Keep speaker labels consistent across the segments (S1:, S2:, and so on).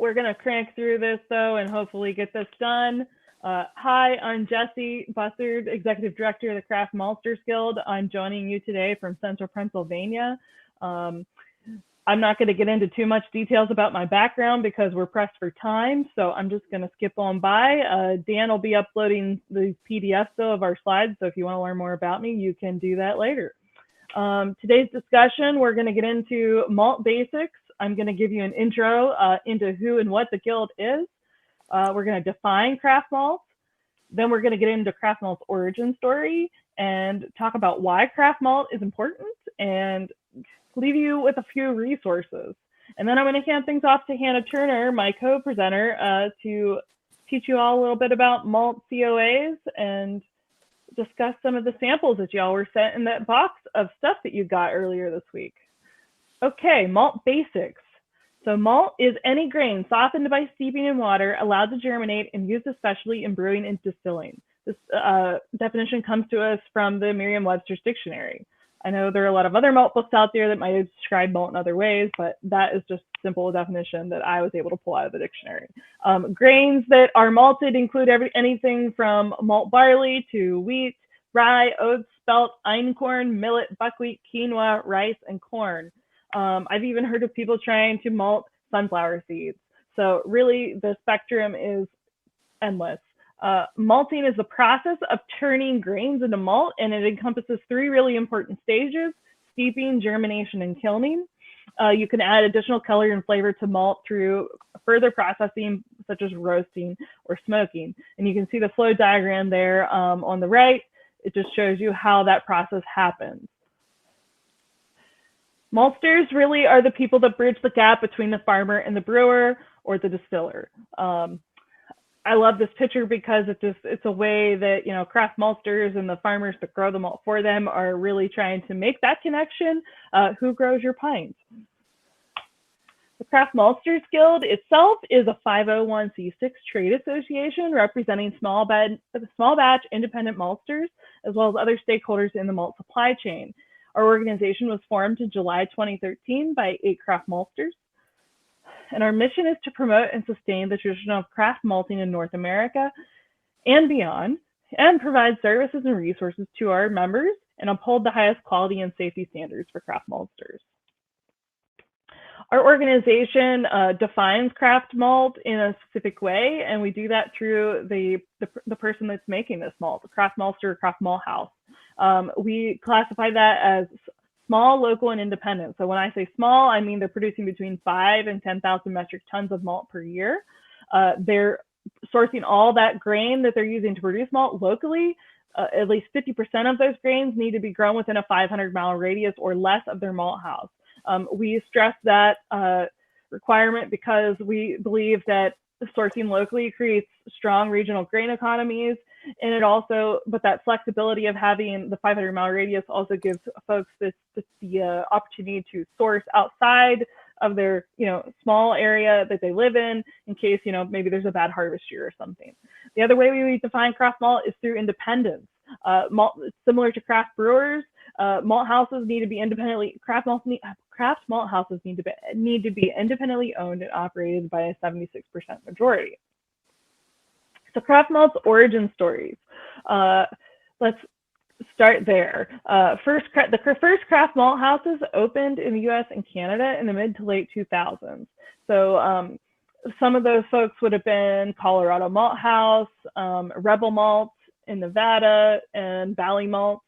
S1: We're going to crank through this, though, and hopefully get this done. Hi, I'm Jesse Bussard, Executive Director of the Craft Maltsters Guild. I'm joining you today from Central Pennsylvania. I'm not going to get into too much details about my background because we're pressed for time, so I'm just going to skip on by. Dan will be uploading the PDFs, though, of our slides, so if you want to learn more about me, you can do that later. Today's discussion, we're going to get into Malt Basics. I'm going to give you an intro into who and what the Guild is. We're going to define craft malt. Then we're going to get into craft malt's origin story and talk about why craft malt is important and leave you with a few resources. And then I'm going to hand things off to Hannah Turner, my co-presenter, to teach you all a little bit about malt COAs and discuss some of the samples that y'all were sent in that box of stuff that you got earlier this week. Okay, Malt Basics. So malt is any grain softened by steeping in water, allowed to germinate, and used especially in brewing and distilling. This definition comes to us from the Merriam-Webster's dictionary. I know there are a lot of other malt books out there that might describe malt in other ways, but that is just a simple definition that I was able to pull out of the dictionary. Grains that are malted include anything from malt barley to wheat, rye, oats, spelt, einkorn, millet, buckwheat, quinoa, rice, and corn. I've even heard of people trying to malt sunflower seeds. So really the spectrum is endless. Malting is the process of turning grains into malt, and it encompasses three really important stages: steeping, germination, and kilning. You can add additional color and flavor to malt through further processing, such as roasting or smoking. And you can see the flow diagram there on the right. It just shows you how that process happens. Maltsters really are the people that bridge the gap between the farmer and the brewer or the distiller. I love this picture because it's a way that, you know, craft maltsters and the farmers that grow the malt for them are really trying to make that connection. Who grows your pints? The Craft Maltsters Guild itself is a 501c6 trade association representing small batch independent maltsters, as well as other stakeholders in the malt supply chain. Our organization was formed in July 2013 by 8 craft maltsters. And our mission is to promote and sustain the tradition of craft malting in North America and beyond, and provide services and resources to our members and uphold the highest quality and safety standards for craft maltsters. Our organization defines craft malt in a specific way, and we do that through the person that's making this malt, the craft maltster or craft malt house. We classify that as small, local, and independent. So when I say small, I mean they're producing between 5 and 10,000 metric tons of malt per year. They're sourcing all that grain that they're using to produce malt locally. At least 50% of those grains need to be grown within a 500-mile radius or less of their malt house. We stress that requirement because we believe that sourcing locally creates strong regional grain economies. And it also, but that flexibility of having the 500-mile radius also gives folks the opportunity to source outside of their, small area that they live in case, maybe there's a bad harvest year or something. The other way we define craft malt is through independence. Similar to craft brewers, malt houses need to be craft malt houses need to be independently owned and operated by a 76% majority. So craft malt's origin stories. Let's start there. The first craft malt houses opened in the US and Canada in the mid to late 2000s. So some of those folks would have been Colorado Malt House, Rebel Malt in Nevada, and Valley Malt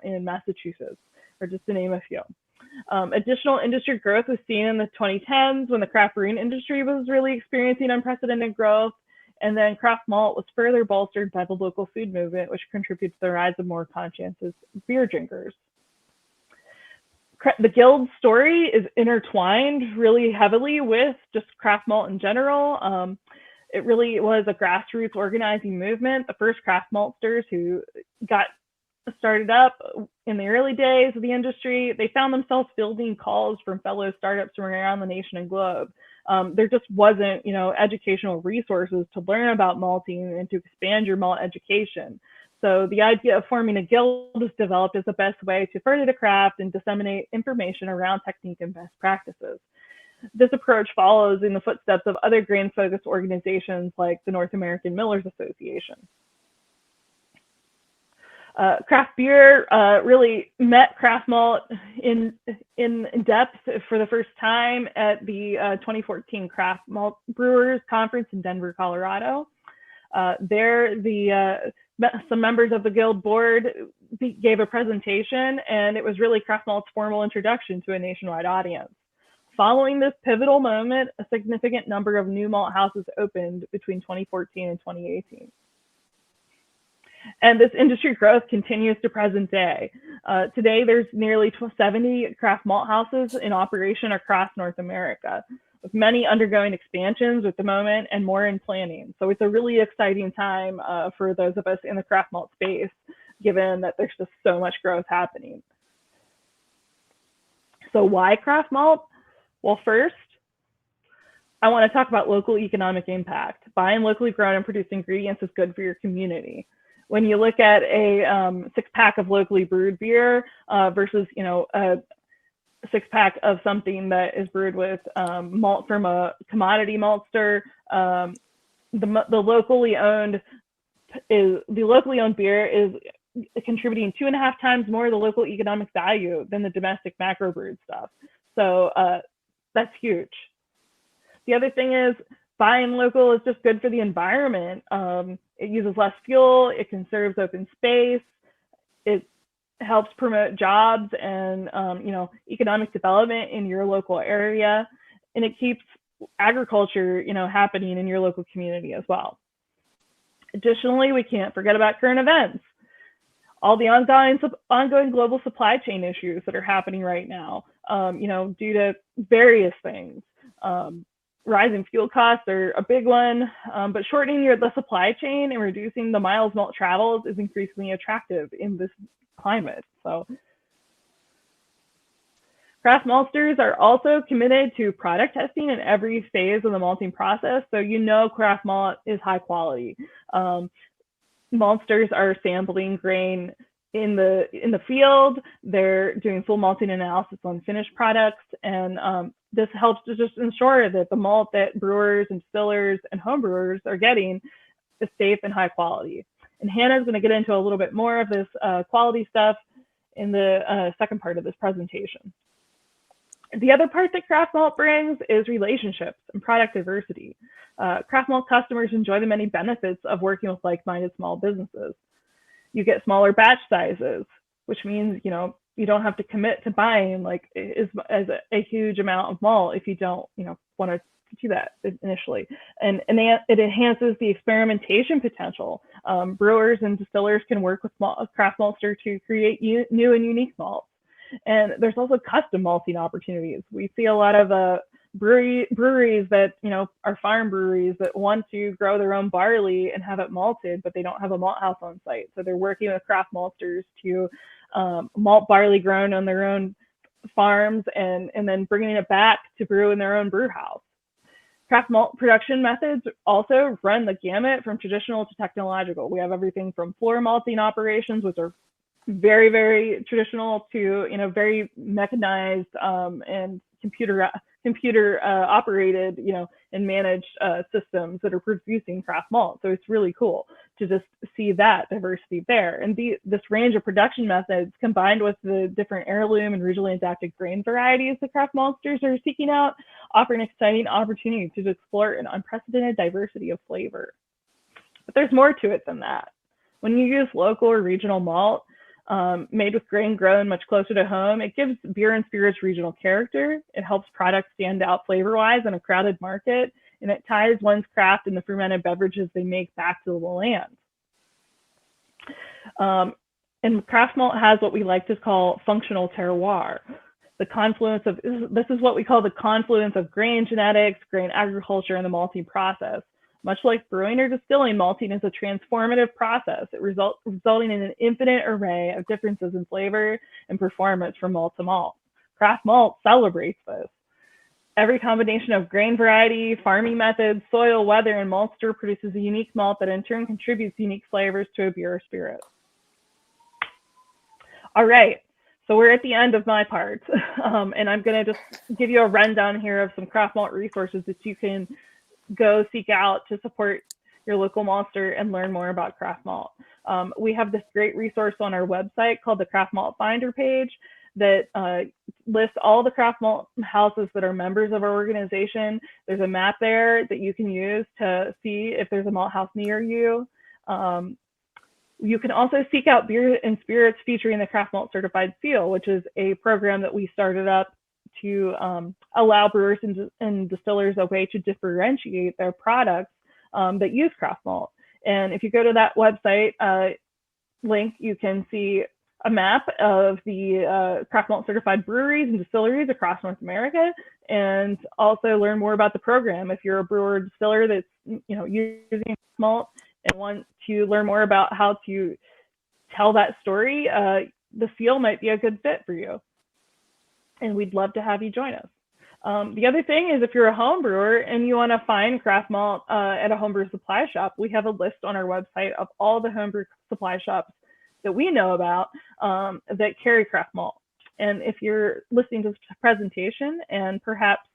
S1: in Massachusetts, or just to name a few. Additional industry growth was seen in the 2010s when the craft brewing industry was really experiencing unprecedented growth. And then craft malt was further bolstered by the local food movement, which contributed to the rise of more conscientious beer drinkers. The Guild's story is intertwined really heavily with just craft malt in general. It really was a grassroots organizing movement. The first craft maltsters who got started up in the early days of the industry, they found themselves fielding calls from fellow startups from around the nation and globe. There just wasn't, educational resources to learn about malting and to expand your malt education. So the idea of forming a guild was developed as the best way to further the craft and disseminate information around technique and best practices. This approach follows in the footsteps of other grain-focused organizations like the North American Millers Association. Craft beer really met craft malt in depth for the first time at the 2014 Craft Malt Brewers Conference in Denver, Colorado. There, some members of the Guild board gave a presentation, and it was really Craft Malt's formal introduction to a nationwide audience. Following this pivotal moment, a significant number of new malt houses opened between 2014 and 2018. And this industry growth continues to present day. Today, there's nearly 70 craft malt houses in operation across North America, with many undergoing expansions at the moment and more in planning. So it's a really exciting time for those of us in the craft malt space, given that there's just so much growth happening. So why craft malt? Well, first, I want to talk about local economic impact. Buying locally grown and produced ingredients is good for your community. When you look at a 6-pack of locally brewed beer versus, a 6-pack of something that is brewed with malt from a commodity maltster, the locally owned beer is contributing 2.5 times more to the local economic value than the domestic macro brewed stuff. So that's huge. The other thing is, buying local is just good for the environment. It uses less fuel, it conserves open space, it helps promote jobs and economic development in your local area, and it keeps agriculture happening in your local community as well. Additionally, we can't forget about current events. All the ongoing global supply chain issues that are happening right now, due to various things. Rising fuel costs are a big one, but shortening the supply chain and reducing the miles malt travels is increasingly attractive in this climate. So craft maltsters are also committed to product testing in every phase of the malting process, so craft malt is high quality. Maltsters are sampling grain in the field. They're doing full malting analysis on finished products, and this helps to just ensure that the malt that brewers and distillers and homebrewers are getting is safe and high quality. And Hannah's going to get into a little bit more of this quality stuff in the second part of this presentation. The other part that craft malt brings is relationships and product diversity. Craft malt customers enjoy the many benefits of working with like-minded small businesses. You get smaller batch sizes, which means, you don't have to commit to buying as a huge amount of malt if you don't, want to do that initially. And it enhances the experimentation potential. Brewers and distillers can work with craft maltster to create new and unique malts. And there's also custom malting opportunities. We see a lot of breweries that are farm breweries that want to grow their own barley and have it malted, but they don't have a malt house on site. So they're working with craft maltsters to malt barley grown on their own farms and then bringing it back to brew in their own brew house. Craft malt production methods also run the gamut from traditional to technological. We have everything from floor malting operations, which are very, very traditional, to very mechanized and computer operated, and managed systems that are producing craft malt. So it's really cool to just see that diversity there. And this range of production methods, combined with the different heirloom and regionally adapted grain varieties that craft maltsters are seeking out, offer an exciting opportunity to explore an unprecedented diversity of flavor. But there's more to it than that. When you use local or regional malt, made with grain grown much closer to home, it gives beer and spirits regional character. It helps products stand out flavor-wise in a crowded market, and it ties one's craft and the fermented beverages they make back to the land. And craft malt has what we like to call functional terroir. This is what we call the confluence of grain genetics, grain agriculture, and the malting process. Much like brewing or distilling, malting is a transformative process, resulting in an infinite array of differences in flavor and performance from malt to malt. Craft malt celebrates this. Every combination of grain variety, farming methods, soil, weather, and maltster produces a unique malt that in turn contributes unique flavors to a beer or spirit. All right, So we're at the end of my part, and I'm going to just give you a rundown here of some craft malt resources that you can go seek out to support your local maltster and learn more about craft malt. We have this great resource on our website called the Craft Malt Finder page that lists all the craft malt houses that are members of our organization. There's a map there that you can use to see if there's a malt house near you. You can also seek out beer and spirits featuring the Craft Malt Certified Seal, which is a program that we started up to allow brewers and distillers a way to differentiate their products that use craft malt. And if you go to that website link, you can see a map of the craft malt certified breweries and distilleries across North America, and also learn more about the program. If you're a brewer or distiller that's using malt and want to learn more about how to tell that story, the seal might be a good fit for you. And we'd love to have you join us. The other thing is, if you're a home brewer and you want to find craft malt at a homebrew supply shop, we have a list on our website of all the homebrew supply shops that we know about that carry craft malt. And if you're listening to this presentation and perhaps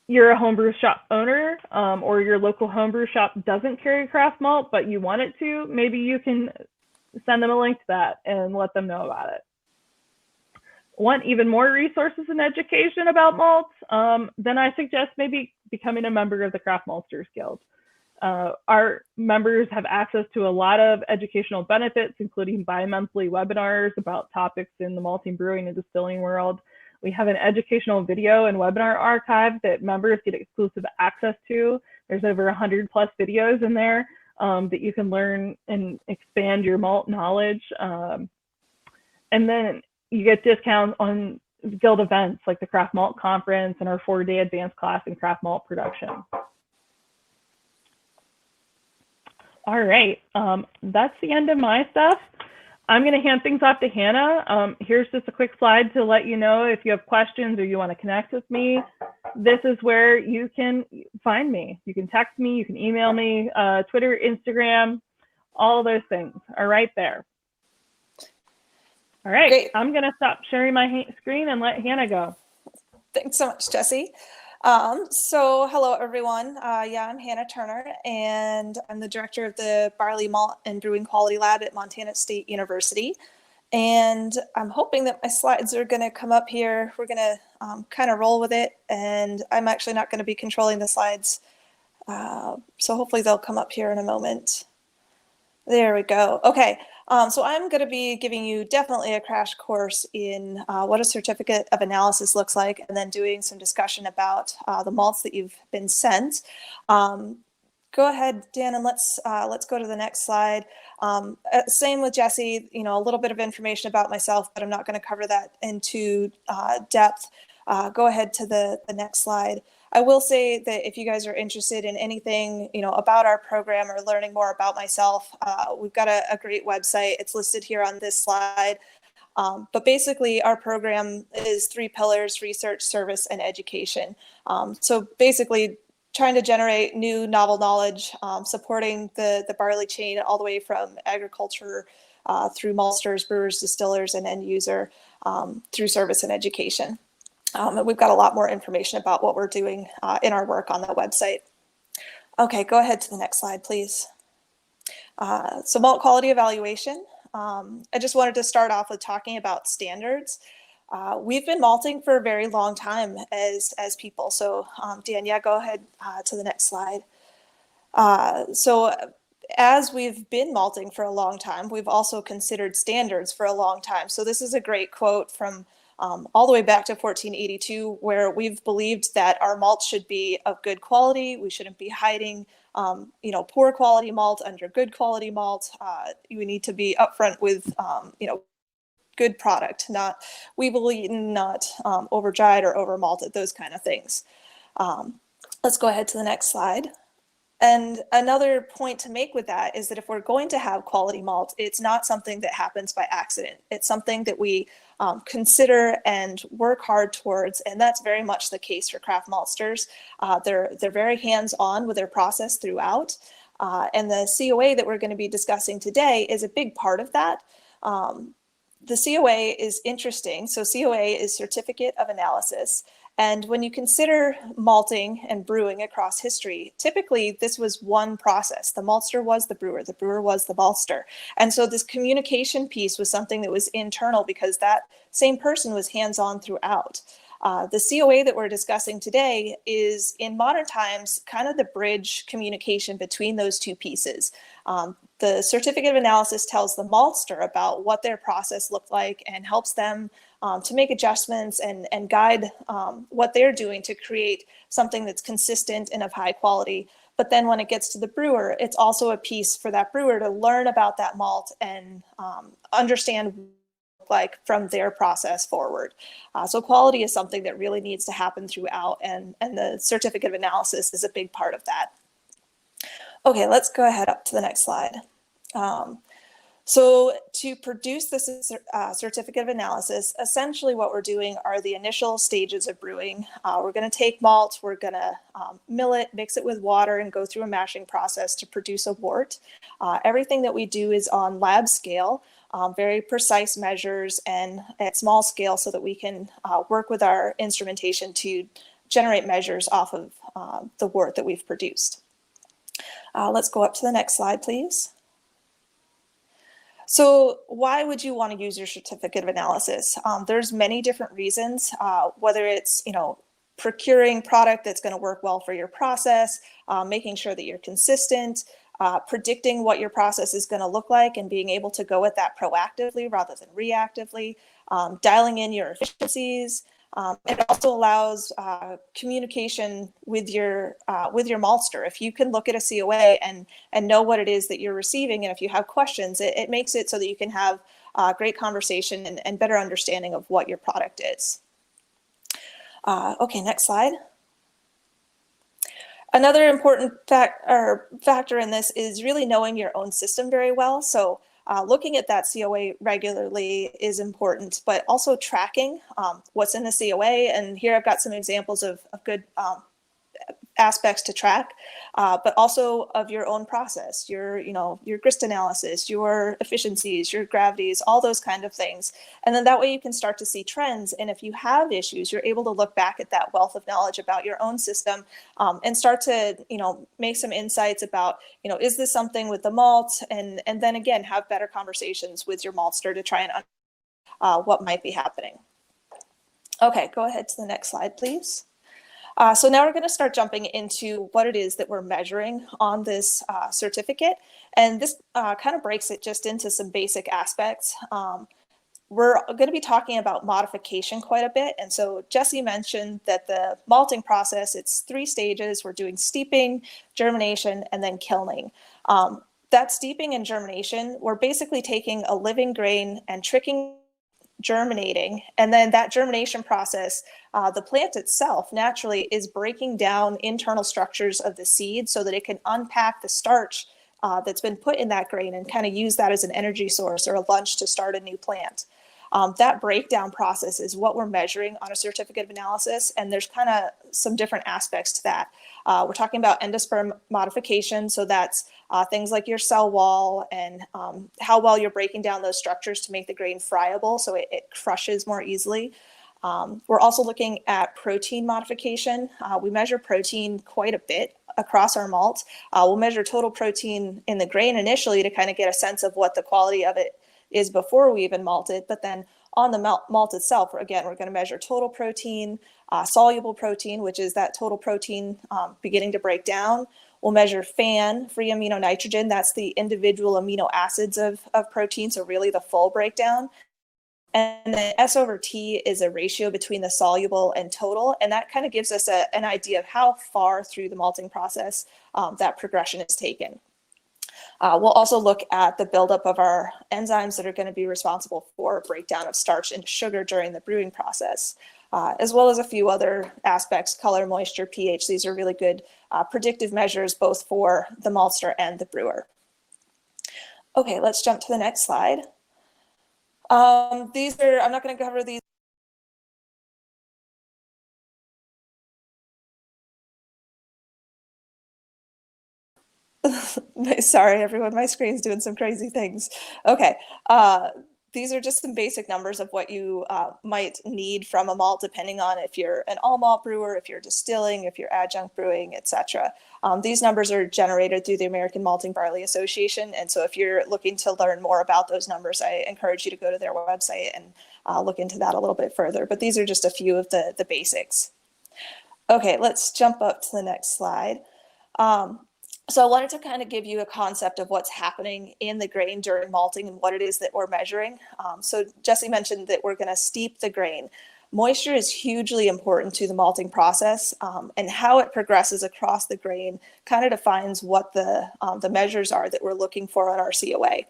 S1: you're a homebrew shop owner, or your local homebrew shop doesn't carry craft malt, but you want it to, maybe you can send them a link to that and let them know about it. Want even more resources and education about malts? Then I suggest maybe becoming a member of the Craft Maltsters Guild. Our members have access to a lot of educational benefits, including bi-monthly webinars about topics in the malting, brewing, and distilling world. We have an educational video and webinar archive that members get exclusive access to. There's over 100 plus videos in there that you can learn and expand your malt knowledge. And then you get discounts on guild events like the Craft Malt Conference and our 4-day advanced class in craft malt production. All right, that's the end of my stuff. I'm going to hand things off to Hannah. Here's just a quick slide to let you know if you have questions or you want to connect with me. This is where you can find me. You can text me, you can email me, Twitter, Instagram, all those things are right there. All right, great. I'm going to stop sharing my screen and let Hannah go.
S2: Thanks so much, Jessie. So hello, everyone. Yeah, I'm Hannah Turner, and I'm the director of the Barley Malt and Brewing Quality Lab at Montana State University. And I'm hoping that my slides are going to come up here. We're going to kind of roll with it, and I'm actually not going to be controlling the slides. So hopefully they'll come up here in a moment. There we go. Okay. So I'm going to be giving you definitely a crash course in what a certificate of analysis looks like, and then doing some discussion about the malts that you've been sent. Go ahead, Dan, and let's go to the next slide. Same with Jessie, a little bit of information about myself, but I'm not going to cover that into depth. Go ahead to the next slide. I will say that if you guys are interested in anything, about our program or learning more about myself, we've got a great website. It's listed here on this slide. But basically, our program is 3 pillars: research, service, and education. So basically, trying to generate new novel knowledge, supporting the barley chain all the way from agriculture through maltsters, brewers, distillers, and end user through service and education. And we've got a lot more information about what we're doing in our work on the website. Okay, go ahead to the next slide, please. So malt quality evaluation. I just wanted to start off with talking about standards. We've been malting for a very long time as people. So Dan, yeah, go ahead to the next slide. So as we've been malting for a long time, we've also considered standards for a long time. So this is a great quote from all the way back to 1482, where we've believed that our malt should be of good quality. We shouldn't be hiding, poor quality malt under good quality malt. We need to be upfront with, good product, not weevil eaten, not over dried or over malted, those kind of things. Let's go ahead to the next slide. And another point to make with that is that if we're going to have quality malt, it's not something that happens by accident. It's something that we consider and work hard towards, and that's very much the case for craft maltsters. They're very hands-on with their process throughout, and the COA that we're going to be discussing today is a big part of that. The COA is interesting. So COA is Certificate of Analysis. And when you consider malting and brewing across history, typically this was one process. The maltster was the brewer was the maltster. And so this communication piece was something that was internal because that same person was hands-on throughout. The COA that we're discussing today is, in modern times, kind of the bridge communication between those two pieces. The certificate of analysis tells the maltster about what their process looked like and helps them to make adjustments and guide what they're doing to create something that's consistent and of high quality. But then when it gets to the brewer, it's also a piece for that brewer to learn about that malt and understand like from their process forward. So quality is something that really needs to happen throughout, and the certificate of analysis is a big part of that. Okay, let's go ahead up to the next slide. So to produce this certificate of analysis, essentially what we're doing are the initial stages of brewing. We're going to take malt, we're going to mill it, mix it with water, and go through a mashing process to produce a wort. Everything that we do is on lab scale, very precise measures and at small scale so that we can work with our instrumentation to generate measures off of the wort that we've produced. Let's go up to the next slide, please. So why would you want to use your certificate of analysis? There's many different reasons, whether it's, procuring product that's going to work well for your process, making sure that you're consistent, predicting what your process is going to look like and being able to go at that proactively rather than reactively, dialing in your efficiencies. It also allows communication with your maltster. If you can look at a COA and know what it is that you're receiving, and if you have questions, it makes it so that you can have great conversation and better understanding of what your product is. Okay, next slide. Another important factor in this is really knowing your own system very well. So looking at that COA regularly is important, but also tracking what's in the COA. And here I've got some examples of good aspects to track, but also of your own process, your grist analysis, your efficiencies, your gravities, all those kind of things. And then that way you can start to see trends. And if you have issues, you're able to look back at that wealth of knowledge about your own system and start to, make some insights about, is this something with the malt? And then again, have better conversations with your maltster to try and understand what might be happening. Okay, go ahead to the next slide, please. So now we're going to start jumping into what it is that we're measuring on this certificate. And this kind of breaks it just into some basic aspects. We're going to be talking about modification quite a bit. And so Jesse mentioned that the malting process, it's 3 stages. We're doing steeping, germination, and then kilning. That steeping and germination, we're basically taking a living grain and tricking, germinating, and then that germination process, the plant itself naturally is breaking down internal structures of the seed so that it can unpack the starch that's been put in that grain and kind of use that as an energy source or a lunch to start a new plant. That breakdown process is what we're measuring on a certificate of analysis, and there's kind of some different aspects to that. We're talking about endosperm modification, so that's things like your cell wall and how well you're breaking down those structures to make the grain friable so it crushes more easily. We're also looking at protein modification. We measure protein quite a bit across our malt. We'll measure total protein in the grain initially to kind of get a sense of what the quality of it is before we even malt it, but then on the malt itself, again, we're going to measure total protein, soluble protein, which is that total protein beginning to break down. We'll measure FAN, free amino nitrogen. That's the individual amino acids of protein, so really the full breakdown. And then S over T is a ratio between the soluble and total, and that kind of gives us an idea of how far through the malting process that progression is taken. We'll also look at the buildup of our enzymes that are going to be responsible for breakdown of starch into sugar during the brewing process, as well as a few other aspects, color, moisture, pH. These are really good predictive measures both for the maltster and the brewer. Okay, let's jump to the next slide. I'm not going to cover these. Sorry, everyone, my screen's doing some crazy things. Okay, these are just some basic numbers of what you might need from a malt, depending on if you're an all malt brewer, if you're distilling, if you're adjunct brewing, etc. These numbers are generated through the American Malting Barley Association, and so if you're looking to learn more about those numbers, I encourage you to go to their website and look into that a little bit further. But these are just a few of the basics. Okay, let's jump up to the next slide. So I wanted to kind of give you a concept of what's happening in the grain during malting and what it is that we're measuring. So Jesse mentioned that we're going to steep the grain. Moisture is hugely important to the malting process, and how it progresses across the grain kind of defines what the measures are that we're looking for on our COA.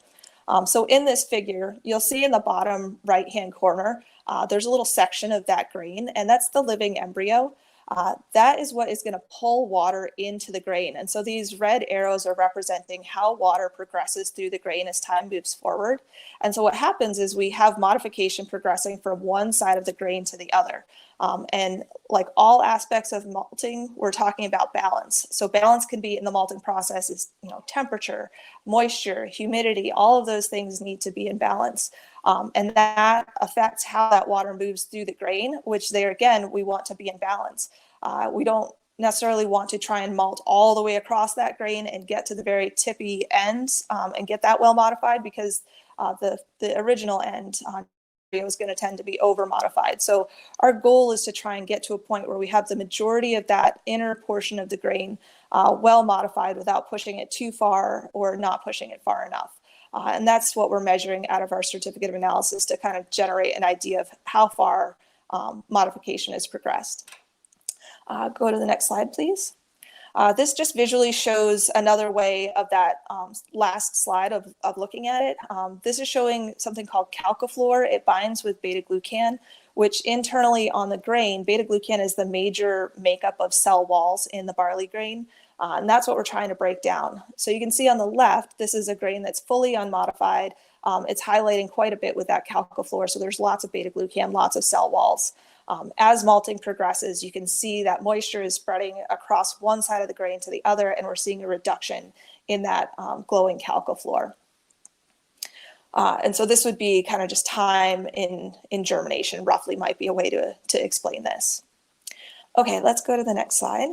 S2: So in this figure, you'll see in the bottom right-hand corner, there's a little section of that grain, and that's the living embryo. That is what is going to pull water into the grain. And so these red arrows are representing how water progresses through the grain as time moves forward. And so what happens is we have modification progressing from one side of the grain to the other. And like all aspects of malting, we're talking about balance. So balance can be in the malting process is, temperature, moisture, humidity, all of those things need to be in balance. And that affects how that water moves through the grain, which there again, we want to be in balance. We don't necessarily want to try and malt all the way across that grain and get to the very tippy ends and get that well modified, because the original end is going to tend to be over modified. So our goal is to try and get to a point where we have the majority of that inner portion of the grain well modified without pushing it too far or not pushing it far enough. And that's what we're measuring out of our certificate of analysis to kind of generate an idea of how far modification has progressed. Go to the next slide, please. This just visually shows another way of that last slide of looking at it. This is showing something called Calico. It binds with beta-glucan, which internally on the grain, beta-glucan is the major makeup of cell walls in the barley grain. And that's what we're trying to break down. So you can see on the left, this is a grain that's fully unmodified. It's highlighting quite a bit with that Calico. So there's lots of beta-glucan, lots of cell walls. As malting progresses, you can see that moisture is spreading across one side of the grain to the other, and we're seeing a reduction in that glowing Calico. And so this would be kind of just time in germination, roughly might be a way to explain this. Okay, let's go to the next slide.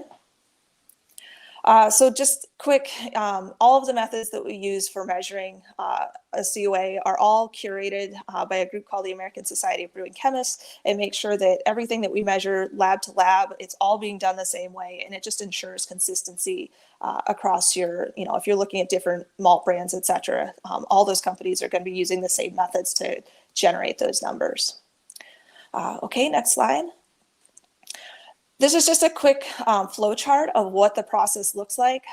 S2: So just quick, all of the methods that we use for measuring a COA are all curated by a group called the American Society of Brewing Chemists, and make sure that everything that we measure lab to lab, it's all being done the same way, and it just ensures consistency across your, if you're looking at different malt brands, etc. All those companies are going to be using the same methods to generate those numbers. Okay, next slide. This is just a quick flow chart of what the process looks like.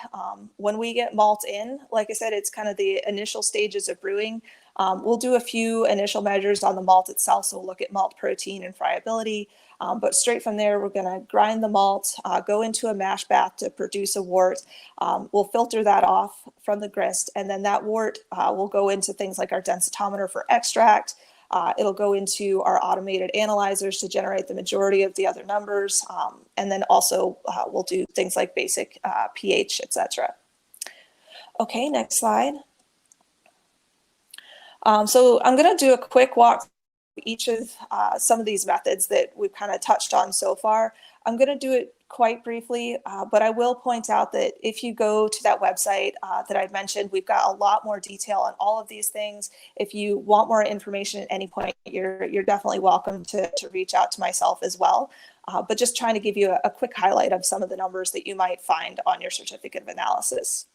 S2: When we get malt in, like I said, it's kind of the initial stages of brewing. We'll do a few initial measures on the malt itself, so we'll look at malt protein and friability. But straight from there, we're going to grind the malt, go into a mash bath to produce a wort. We'll filter that off from the grist, and then that wort will go into things like our densitometer for extract. It'll go into our automated analyzers to generate the majority of the other numbers. And then also we'll do things like basic pH, etc. Okay, next slide. So I'm going to do a quick walk through each of some of these methods that we've kind of touched on so far. I'm going to do it quite briefly, but I will point out that if you go to that website that I mentioned, we've got a lot more detail on all of these things. If you want more information at any point, you're definitely welcome to reach out to myself as well. But just trying to give you a quick highlight of some of the numbers that you might find on your certificate of analysis.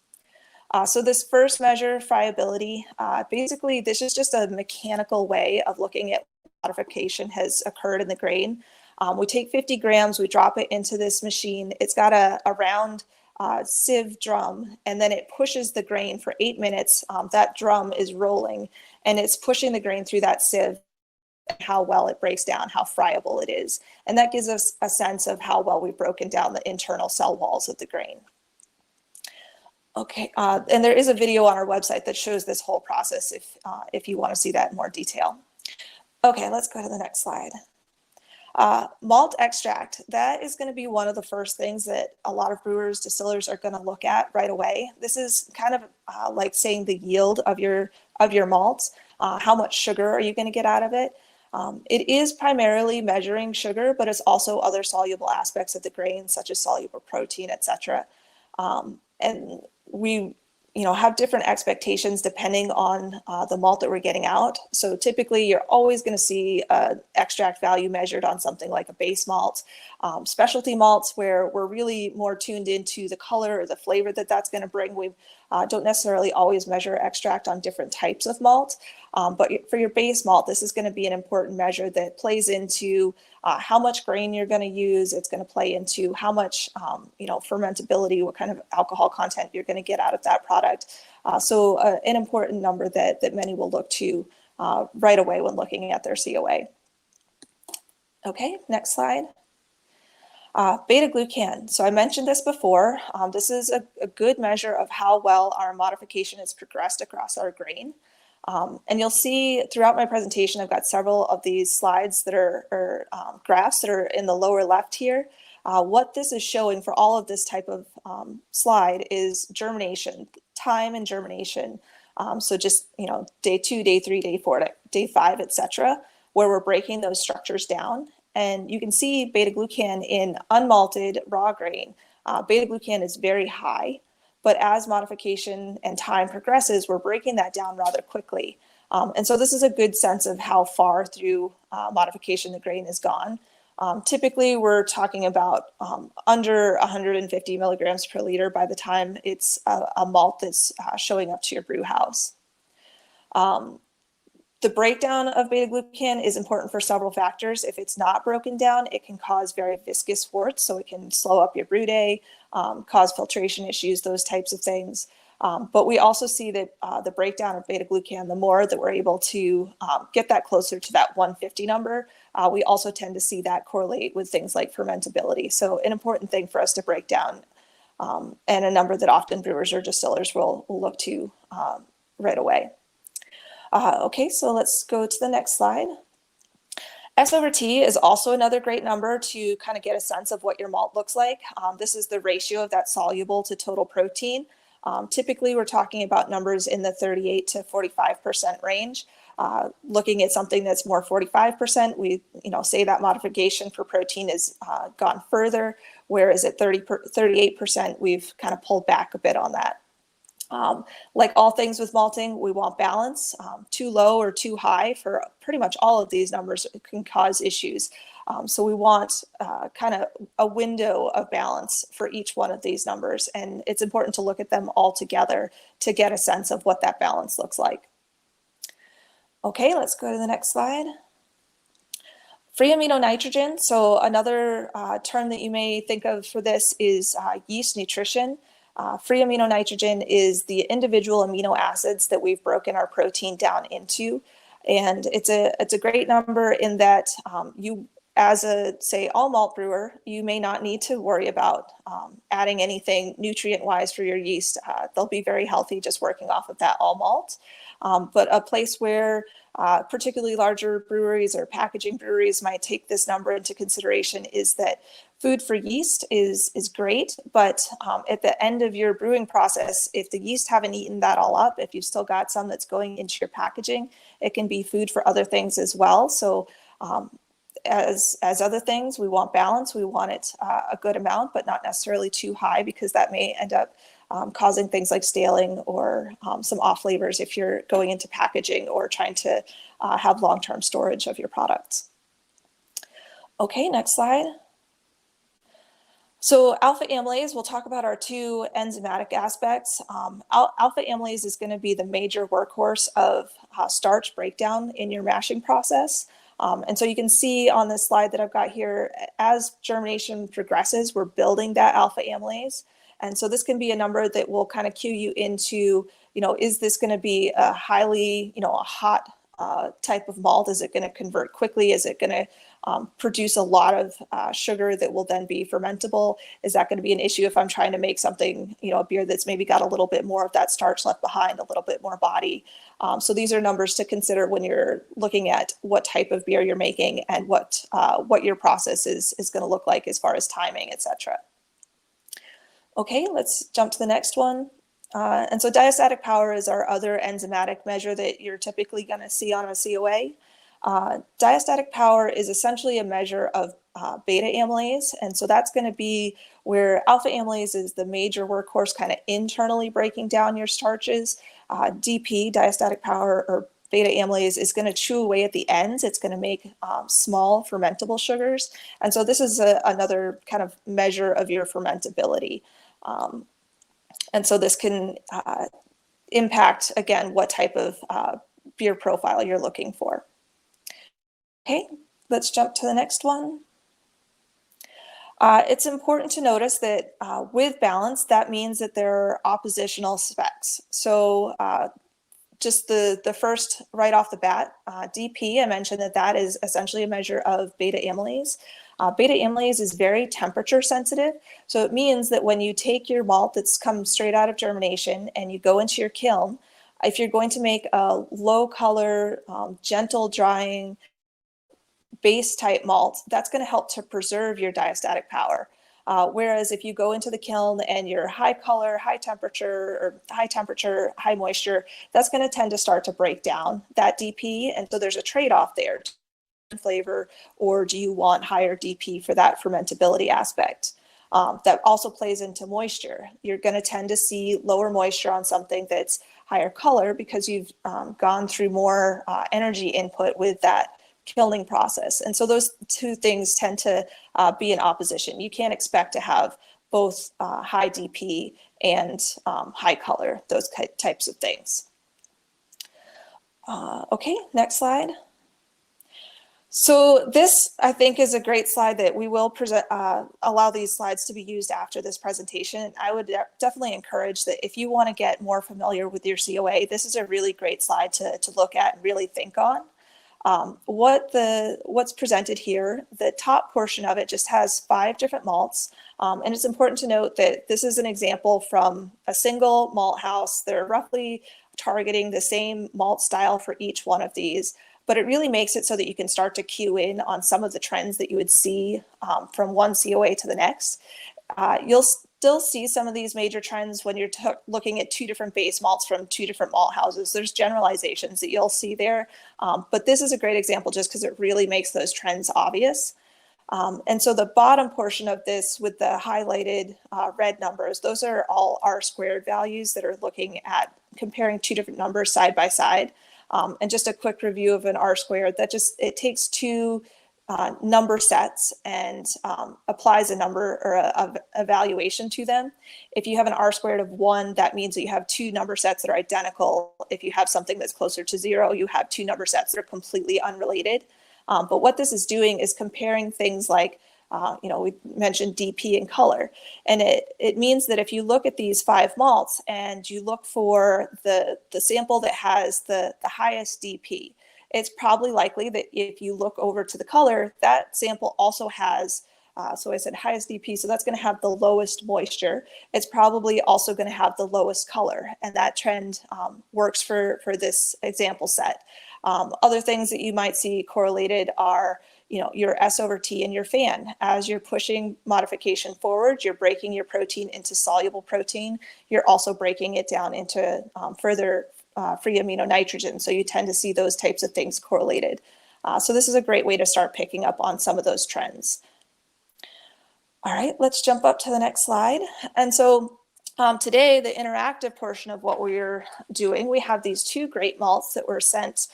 S2: So this first measure, friability, basically this is just a mechanical way of looking at modification has occurred in the grain. We take 50 grams, we drop it into this machine. It's got a round sieve drum, and then it pushes the grain for 8 minutes. That drum is rolling, and it's pushing the grain through that sieve, how well it breaks down, how friable it is. And that gives us a sense of how well we've broken down the internal cell walls of the grain. Okay, and there is a video on our website that shows this whole process if you want to see that in more detail. Okay, let's go to the next slide. Malt extract, that is going to be one of the first things that a lot of brewers, distillers are going to look at right away. This is kind of like saying the yield of your malts. How much sugar are you going to get out of it? It is primarily measuring sugar, but it's also other soluble aspects of the grain, such as soluble protein, etc. And we have different expectations depending on the malt that we're getting out. So typically you're always going to see extract value measured on something like a base malt. Specialty malts, where we're really more tuned into the color or the flavor that that's going to bring. We don't necessarily always measure extract on different types of malt. But for your base malt, this is going to be an important measure that plays into how much grain you're going to use. It's going to play into how much, fermentability, what kind of alcohol content you're going to get out of that product. So an important number that many will look to right away when looking at their COA. Okay, next slide. Beta glucan. So I mentioned this before. This is a good measure of how well our modification has progressed across our grain. And you'll see throughout my presentation, I've got several of these slides that are graphs that are in the lower left here. What this is showing for all of this type of slide is germination, time and germination. So just, day 2, day 3, day 4, day 5, etc., where we're breaking those structures down. And you can see beta glucan in unmalted raw grain. Beta glucan is very high. But as modification and time progresses, we're breaking that down rather quickly. And so this is a good sense of how far through modification the grain is gone. Typically, we're talking about under 150 milligrams per liter by the time it's a malt that's showing up to your brew house. The breakdown of beta glucan is important for several factors. If it's not broken down, it can cause very viscous worts, so it can slow up your brew day, cause filtration issues, those types of things. But we also see that the breakdown of beta glucan, the more that we're able to get that closer to that 150 number, we also tend to see that correlate with things like fermentability. So an important thing for us to break down, and a number that often brewers or distillers will look to right away. Okay, so let's go to the next slide. Sover T is also another great number to kind of get a sense of what your malt looks like. This is the ratio of that soluble to total protein. Typically, we're talking about numbers in the 38 to 45% range. Looking at something that's more 45%, we say that modification for protein has gone further, whereas at 38%, we've kind of pulled back a bit on that. Like all things with malting, we want balance. Too low or too high for pretty much all of these numbers can cause issues. So we want kind of a window of balance for each one of these numbers. And it's important to look at them all together to get a sense of what that balance looks like. Okay, let's go to the next slide. Free amino nitrogen. So another term that you may think of for this is yeast nutrition. Free amino nitrogen is the individual amino acids that we've broken our protein down into. And it's a great number in that you, as a, say, all malt brewer, you may not need to worry about adding anything nutrient-wise for your yeast. They'll be very healthy just working off of that all malt. But a place where particularly larger breweries or packaging breweries might take this number into consideration is that food for yeast is great, but at the end of your brewing process, if the yeast haven't eaten that all up, if you've still got some that's going into your packaging, it can be food for other things as well. So as other things, we want balance. We want it a good amount, but not necessarily too high, because that may end up causing things like staling or some off flavors if you're going into packaging or trying to have long-term storage of your products. Okay, next slide. So alpha amylase, we'll talk about our two enzymatic aspects. Alpha amylase is going to be the major workhorse of starch breakdown in your mashing process. And so you can see on this slide that I've got here, as germination progresses, we're building that alpha amylase. And so this can be a number that will kind of cue you into, is this going to be a highly, a hot type of malt? Is it going to convert quickly? Is it going to produce a lot of sugar that will then be fermentable? Is that going to be an issue if I'm trying to make something, a beer that's maybe got a little bit more of that starch left behind, a little bit more body? So these are numbers to consider when you're looking at what type of beer you're making and what your process is going to look like as far as timing, etc. Okay, let's jump to the next one. And so diastatic power is our other enzymatic measure that you're typically going to see on a COA. Diastatic power is essentially a measure of beta amylase, and so that's going to be where alpha amylase is the major workhorse, kind of internally breaking down your starches. DP, diastatic power, or beta amylase, is going to chew away at the ends. It's going to make small fermentable sugars, and so this is another kind of measure of your fermentability. And so this can impact, again, what type of beer profile you're looking for. Okay, let's jump to the next one. It's important to notice that with balance, that means that there are oppositional specs. So just the first right off the bat, DP, I mentioned that is essentially a measure of beta amylase. Beta amylase is very temperature sensitive. So it means that when you take your malt that's come straight out of germination and you go into your kiln, if you're going to make a low color, gentle drying, base type malt, that's going to help to preserve your diastatic power. Whereas if you go into the kiln and you're high color, high temperature, high moisture, that's going to tend to start to break down that DP. And so there's a trade-off there. Flavor, or do you want higher DP for that fermentability aspect? That also plays into moisture. You're going to tend to see lower moisture on something that's higher color because you've gone through more energy input with that kilning process. And so those two things tend to be in opposition. You can't expect to have both high DP and high color, those types of things. Okay, next slide. So this, I think, is a great slide that we will present, allow these slides to be used after this presentation. I would definitely encourage that if you want to get more familiar with your COA, this is a really great slide to look at and really think on. What's presented here, the top portion of it just has 5 different malts. And it's important to note that this is an example from a single malt house. They're roughly targeting the same malt style for each one of these. But it really makes it so that you can start to cue in on some of the trends that you would see from one COA to the next. You'll still see some of these major trends when you're looking at 2 different base malts from 2 different malt houses. There's generalizations that you'll see there, but this is a great example just because it really makes those trends obvious. And so the bottom portion of this with the highlighted red numbers, those are all R² values that are looking at comparing 2 different numbers side by side. And just a quick review of an R², it takes 2 number sets and applies a number or a evaluation to them. If you have an R² of 1, that means that you have 2 number sets that are identical. If you have something that's closer to 0, you have 2 number sets that are completely unrelated. But what this is doing is comparing things like, we mentioned DP and color. And it means that if you look at these 5 malts and you look for the sample that has the highest DP, it's probably likely that if you look over to the color, that sample also has, so I said highest DP, so that's going to have the lowest moisture. It's probably also going to have the lowest color. And that trend works for this example set. Other things that you might see correlated are your Sover T and your fan. As you're pushing modification forward, you're breaking your protein into soluble protein. You're also breaking it down into further free amino nitrogen. So you tend to see those types of things correlated. So this is a great way to start picking up on some of those trends. All right, let's jump up to the next slide. And so today, the interactive portion of what we're doing, we have these 2 great malts that were sent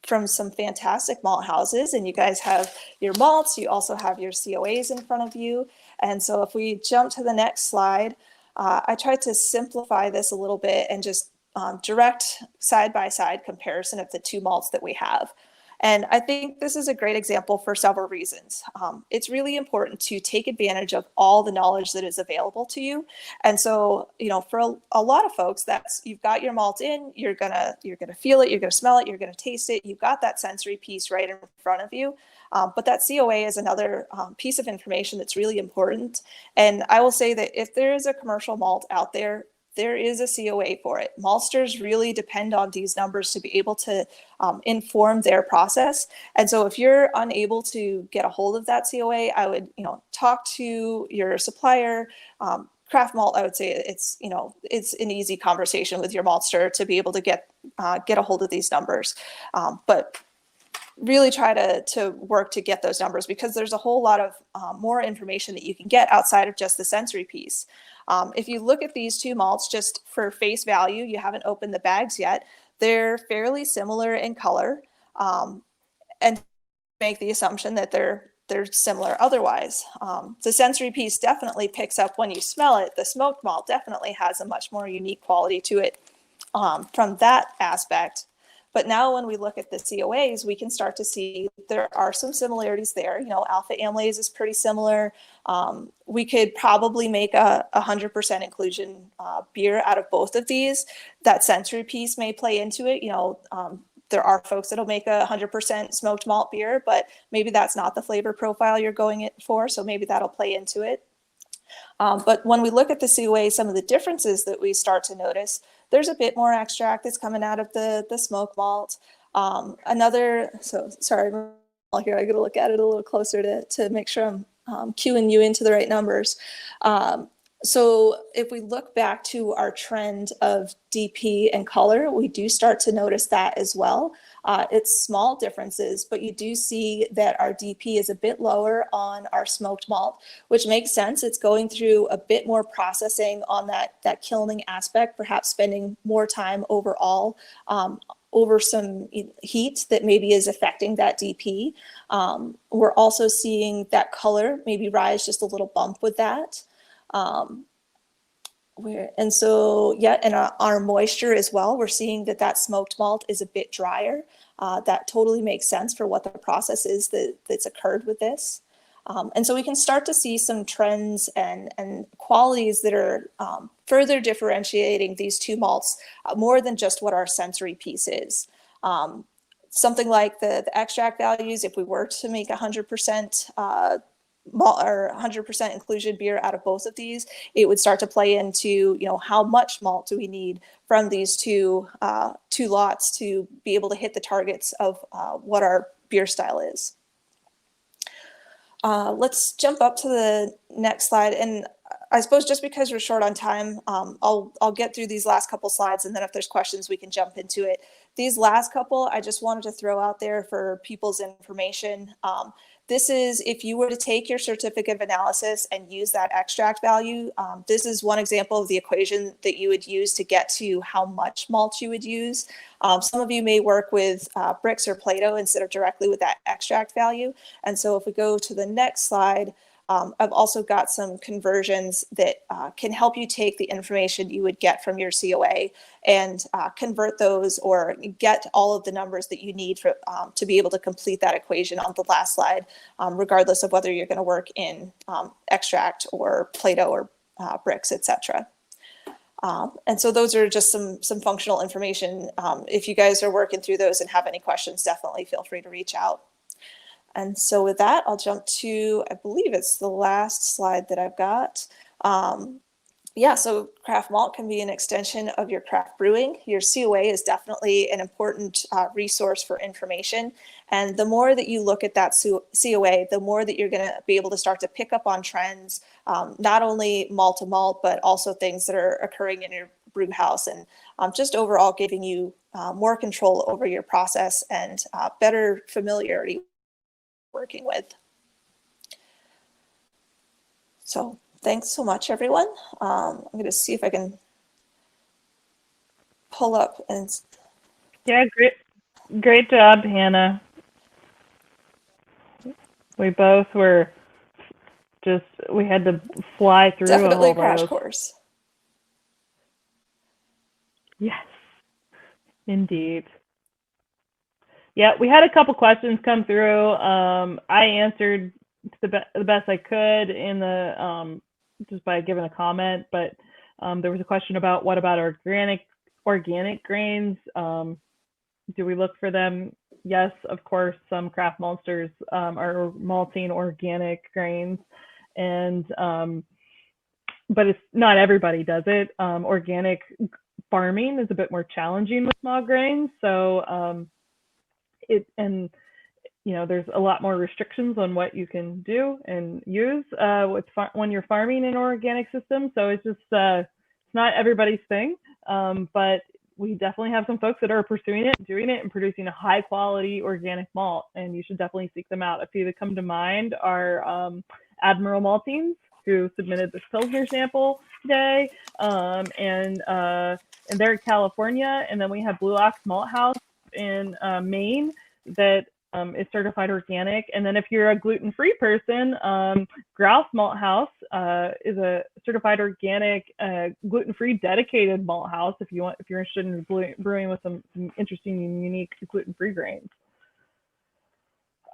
S2: from some fantastic malt houses, and you guys have your malts, you also have your COAs in front of you. And so if we jump to the next slide, I tried to simplify this a little bit and just direct side-by-side comparison of the 2 malts that we have. And I think this is a great example for several reasons. It's really important to take advantage of all the knowledge that is available to you. And so, for a lot of folks, that's you've got your malt in, you're gonna feel it, you're gonna smell it, you're gonna taste it. You've got that sensory piece right in front of you. But that COA is another piece of information that's really important. And I will say that if there is a commercial malt out there, there is a COA for it. Maltsters really depend on these numbers to be able to inform their process. And so if you're unable to get a hold of that COA, I would, talk to your supplier. Craft Malt, I would say it's an easy conversation with your maltster to be able to get a hold of these numbers. But really try to work to get those numbers, because there's a whole lot of more information that you can get outside of just the sensory piece. If you look at these two malts just for face value, you haven't opened the bags yet, they're fairly similar in color, and make the assumption that they're similar otherwise. The sensory piece definitely picks up when you smell it. The smoked malt definitely has a much more unique quality to it from that aspect. But now when we look at the COAs, we can start to see there are some similarities there. Alpha amylase is pretty similar. We could probably make a 100% inclusion beer out of both of these. That sensory piece may play into it. There are folks that'll make a 100% smoked malt beer, but maybe that's not the flavor profile you're going for. So maybe that'll play into it. But when we look at the COA, some of the differences that we start to notice, there's a bit more extract that's coming out of the smoke malt. Sorry, here, I got to look at it a little closer to make sure I'm cueing you into the right numbers. So if we look back to our trend of DP and color, we do start to notice that as well. It's small differences, but you do see that our DP is a bit lower on our smoked malt, which makes sense. It's going through a bit more processing on that kilning aspect, perhaps spending more time overall over some heat that maybe is affecting that DP. We're also seeing that color maybe rise just a little bump with that. And our moisture as well, we're seeing that smoked malt is a bit drier. That totally makes sense for what the process is that's occurred with this. And so we can start to see some trends and qualities that are further differentiating these two malts more than just what our sensory piece is. Something like the extract values, if we were to make 100% malt or 100% inclusion beer out of both of these, it would start to play into, how much malt do we need from these two lots to be able to hit the targets of what our beer style is. Let's jump up to the next slide. And I suppose just because we're short on time, I'll get through these last couple slides, and then if there's questions, we can jump into it. These last couple, I just wanted to throw out there for people's information. This is if you were to take your certificate of analysis and use that extract value. This is one example of the equation that you would use to get to how much malt you would use. Some of you may work with bricks or Play-Doh instead of directly with that extract value. And so if we go to the next slide, I've also got some conversions that can help you take the information you would get from your COA and convert those or get all of the numbers that you need for, to be able to complete that equation on the last slide, regardless of whether you're going to work in extract or Play-Doh or bricks, etc. And so those are just some functional information. If you guys are working through those and have any questions, definitely feel free to reach out. And so with that, I'll jump to, I believe it's the last slide that I've got. So Craft Malt can be an extension of your craft brewing. Your COA is definitely an important resource for information. And the more that you look at that COA, the more that you're going to be able to start to pick up on trends, not only malt to malt, but also things that are occurring in your brew house, and just overall giving you more control over your process and better familiarity working with. So thanks so much, everyone. I'm going to see if I can pull up and.
S1: Yeah, great job, Hannah. We both were we had to fly through
S2: Definitely
S1: a whole
S2: crash course.
S1: Yes, indeed. Yeah, we had a couple questions come through. I answered the best I could in the just by giving a comment, but there was a question about what about organic grains? Do we look for them? Yes, of course. Some craft maltsters are malting organic grains, and but it's not everybody does it. Organic farming is a bit more challenging with small grains, so there's a lot more restrictions on what you can do and use when you're farming in an organic system. So it's just it's not everybody's thing, but we definitely have some folks that are pursuing it, doing it, and producing a high quality organic malt, and you should definitely seek them out. A few that come to mind are Admiral Maltings, who submitted this Pilsner sample today, and they're in California. And then we have Blue Ox Malt House in Maine that is certified organic. And then if you're a gluten-free person, Grouse Malt House is a certified organic, gluten-free dedicated malt house if you're interested in brewing with some interesting and unique gluten-free grains.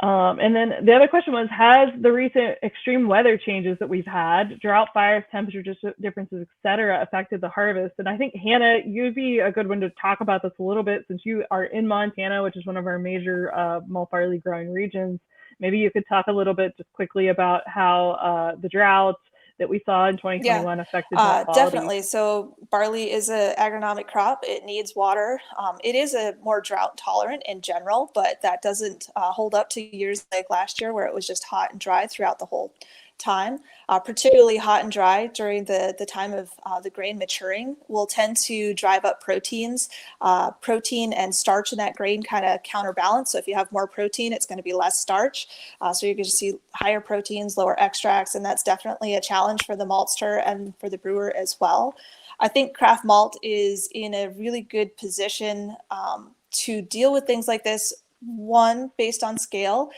S1: And then the other question was, has the recent extreme weather changes that we've had, drought, fires, temperature differences, et cetera, affected the harvest? And I think, Hannah, you'd be a good one to talk about this a little bit, since you are in Montana, which is one of our major malt barley growing regions. Maybe you could talk a little bit just quickly about how the droughts that we saw in 2021 affected malt quality.
S2: Definitely. So barley is an agronomic crop. It needs water. It is a more drought tolerant in general, but that doesn't hold up to years like last year where it was just hot and dry throughout the whole time. Particularly hot and dry during the time of the grain maturing will tend to drive up proteins. Protein and starch in that grain kind of counterbalance. So if you have more protein, it's going to be less starch. So you're going to see higher proteins, lower extracts, and that's definitely a challenge for the maltster and for the brewer as well. I think craft malt is in a really good position to deal with things like this. One, based on scale.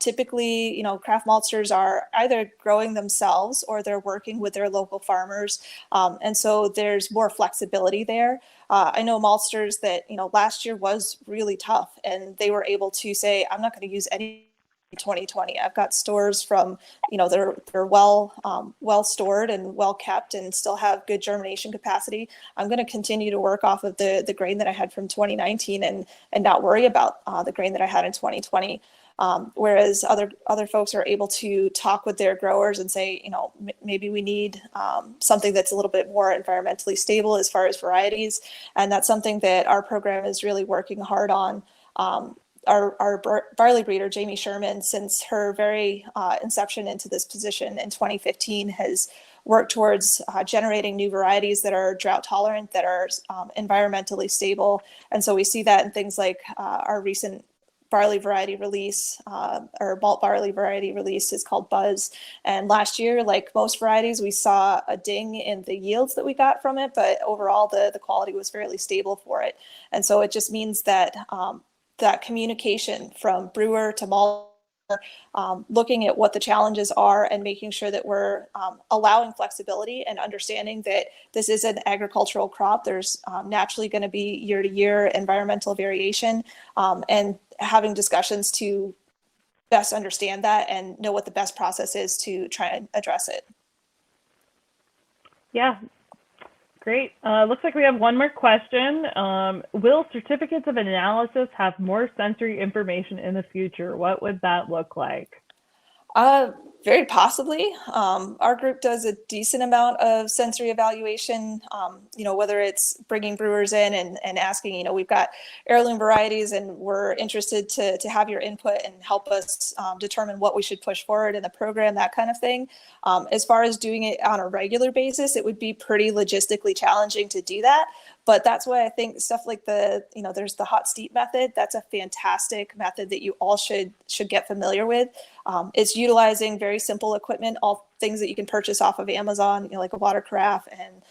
S2: Typically, craft maltsters are either growing themselves or they're working with their local farmers. And so there's more flexibility there. I know maltsters that, last year was really tough, and they were able to say, I'm not going to use any 2020. I've got stores from, they're well stored and well kept and still have good germination capacity. I'm going to continue to work off of the grain that I had from 2019 and not worry about the grain that I had in 2020. Whereas other folks are able to talk with their growers and say, maybe we need something that's a little bit more environmentally stable as far as varieties. And that's something that our program is really working hard on. Our barley breeder, Jamie Sherman, since her very inception into this position in 2015, has worked towards generating new varieties that are drought tolerant, that are environmentally stable. And so we see that in things like our recent barley variety release, or malt barley variety release is called Buzz. And last year, like most varieties, we saw a ding in the yields that we got from it, but overall the quality was fairly stable for it. And so it just means that that communication from brewer to malter, looking at what the challenges are and making sure that we're allowing flexibility and understanding that this is an agricultural crop. There's naturally going to be year-to-year environmental variation, and having discussions to best understand that and know what the best process is to try and address it.
S1: Yeah. Great. Looks like we have one more question. Will certificates of analysis have more sensory information in the future? What would that look like?
S2: Very possibly. Our group does a decent amount of sensory evaluation, whether it's bringing brewers in and asking, we've got heirloom varieties and we're interested to have your input and help us determine what we should push forward in the program, that kind of thing. As far as doing it on a regular basis, it would be pretty logistically challenging to do that. But that's why I think stuff like there's the hot steep method. That's a fantastic method that you all should get familiar with. It's utilizing very simple equipment, all things that you can purchase off of Amazon, like a water carafe and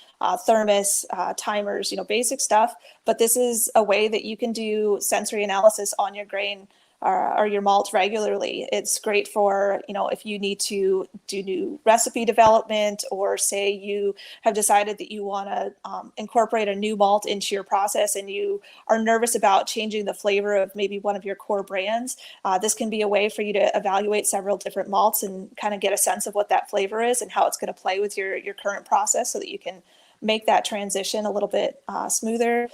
S2: thermos, timers, basic stuff. But this is a way that you can do sensory analysis on your grain or your malt regularly. It's great for, if you need to do new recipe development, or say you have decided that you want to incorporate a new malt into your process and you are nervous about changing the flavor of maybe one of your core brands. This can be a way for you to evaluate several different malts and kind of get a sense of what that flavor is and how it's going to play with your current process, so that you can make that transition a little bit smoother.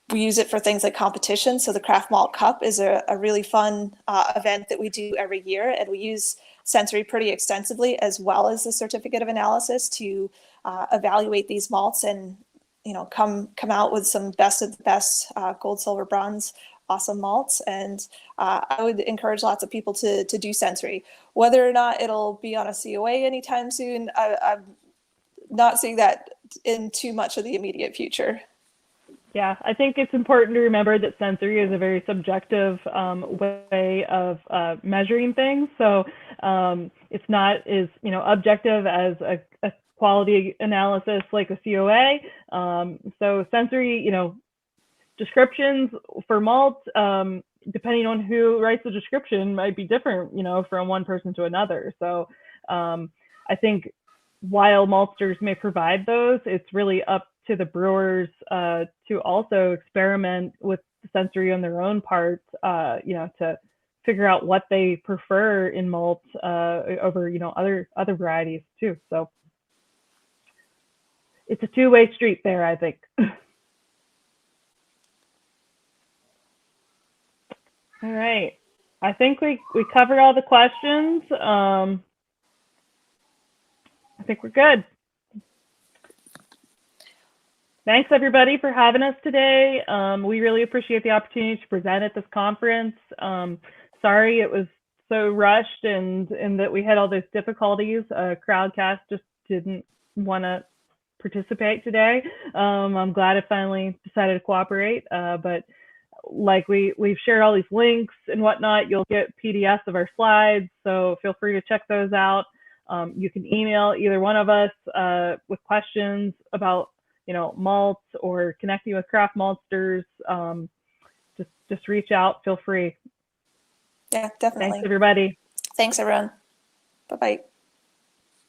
S2: We use it for things like competition. So the Craft Malt Cup is a really fun event that we do every year, and we use sensory pretty extensively, as well as the certificate of analysis, to evaluate these malts and come out with some best of the best gold, silver, bronze awesome malts. And I would encourage lots of people to do sensory. Whether or not it'll be on a COA anytime soon, I'm not seeing that in too much of the immediate future.
S1: Yeah, I think it's important to remember that sensory is a very subjective way of measuring things. So it's not as objective as a quality analysis like a COA. So sensory, descriptions for malt, depending on who writes the description, might be different, from one person to another. So I think while maltsters may provide those, it's really up to the brewers to also experiment with sensory on their own part, to figure out what they prefer in malt over, other varieties too. So it's a two-way street there, I think. All right. I think we covered all the questions. I think we're good. Thanks, everybody, for having us today. We really appreciate the opportunity to present at this conference. Sorry it was so rushed and that we had all those difficulties. Crowdcast just didn't want to participate today. I'm glad I finally decided to cooperate, but like we've shared all these links and whatnot. You'll get PDFs of our slides, so feel free to check those out. You can email either one of us with questions about malts or connecting with craft maltsters. Just reach out, feel free.
S2: Yeah, definitely.
S1: Thanks, everybody.
S2: Thanks, everyone. Bye-bye.